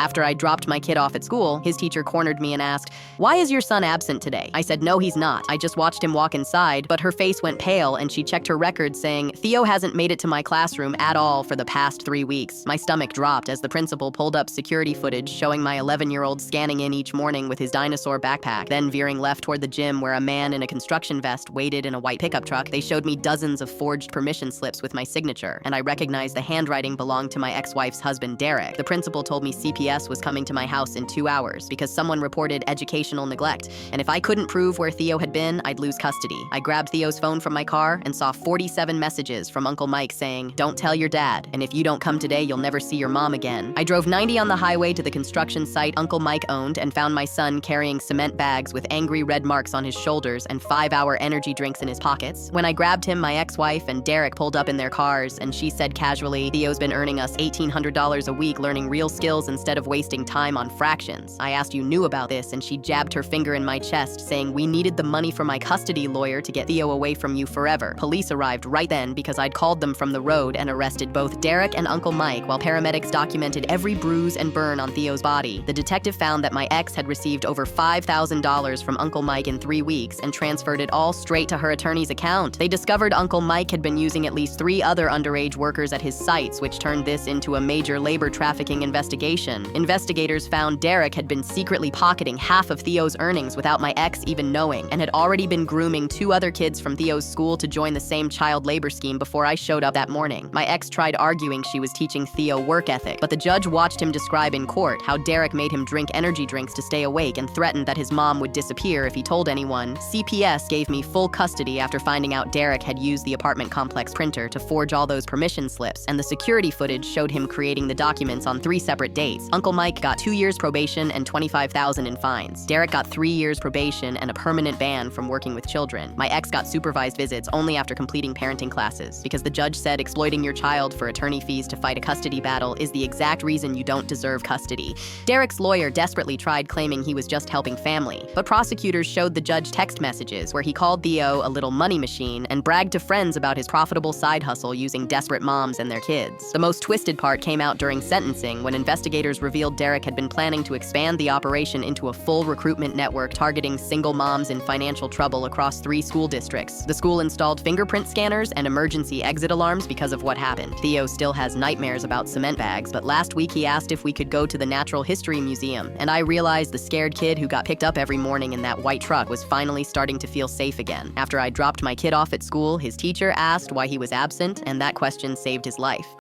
After I dropped my kid off at school, his teacher cornered me and asked, "Why is your son absent today?" I said, "No, he's not. I just watched him walk inside," but her face went pale and she checked her records saying, "Theo hasn't made it to my classroom at all for the past 3 weeks." My stomach dropped as the principal pulled up security footage showing my 11-year-old scanning in each morning with his dinosaur backpack, then veering left toward the gym where a man in a construction vest waited in a white pickup truck. They showed me dozens of forged permission slips with my signature, and I recognized the handwriting belonged to my ex-wife's husband, Derek. The principal told me CPS was coming to my house in 2 hours because someone reported educational neglect, and if I couldn't prove where Theo had been, I'd lose custody. I grabbed Theo's phone from my car and saw 47 messages from Uncle Mike saying, "Don't tell your dad, and if you don't come today, you'll never see your mom again." I drove 90 on the highway to the construction site Uncle Mike owned and found my son carrying cement bags with angry red marks on his shoulders and 5-hour energy drinks in his pockets. When I grabbed him, my ex-wife and Derek pulled up in their cars, and she said casually, "Theo's been earning us $1,800 a week learning real skills instead of wasting time on fractions. I asked you knew about this," and she jabbed her finger in my chest, saying, "We needed the money for my custody lawyer to get Theo away from you forever." Police arrived right then because I'd called them from the road and arrested both Derek and Uncle Mike while paramedics documented every bruise and burn on Theo's body. The detective found that my ex had received over $5,000 from Uncle Mike in 3 weeks and transferred it all straight to her attorney's account. They discovered Uncle Mike had been using at least 3 other underage workers at his sites, which turned this into a major labor trafficking investigation. Investigators found Derek had been secretly pocketing half of Theo's earnings without my ex even knowing, and had already been grooming 2 other kids from Theo's school to join the same child labor scheme before I showed up that morning. My ex tried arguing she was teaching Theo work ethic, but the judge watched him describe in court how Derek made him drink energy drinks to stay awake and threatened that his mom would disappear if he told anyone. CPS gave me full custody after finding out Derek had used the apartment complex printer to forge all those permission slips, and the security footage showed him creating the documents on 3 separate dates. Uncle Mike got 2 years probation and $25,000 in fines. Derek got 3 years probation and a permanent ban from working with children. My ex got supervised visits only after completing parenting classes, because the judge said exploiting your child for attorney fees to fight a custody battle is the exact reason you don't deserve custody. Derek's lawyer desperately tried claiming he was just helping family, but prosecutors showed the judge text messages where he called Theo a little money machine and bragged to friends about his profitable side hustle using desperate moms and their kids. The most twisted part came out during sentencing when investigators revealed Derek had been planning to expand the operation into a full recruitment network targeting single moms in financial trouble across 3 school districts. The school installed fingerprint scanners and emergency exit alarms because of what happened. Theo still has nightmares about cement bags, but last week he asked if we could go to the Natural History Museum, and I realized the scared kid who got picked up every morning in that white truck was finally starting to feel safe again. After I dropped my kid off at school, his teacher asked why he was absent, and that question saved his life.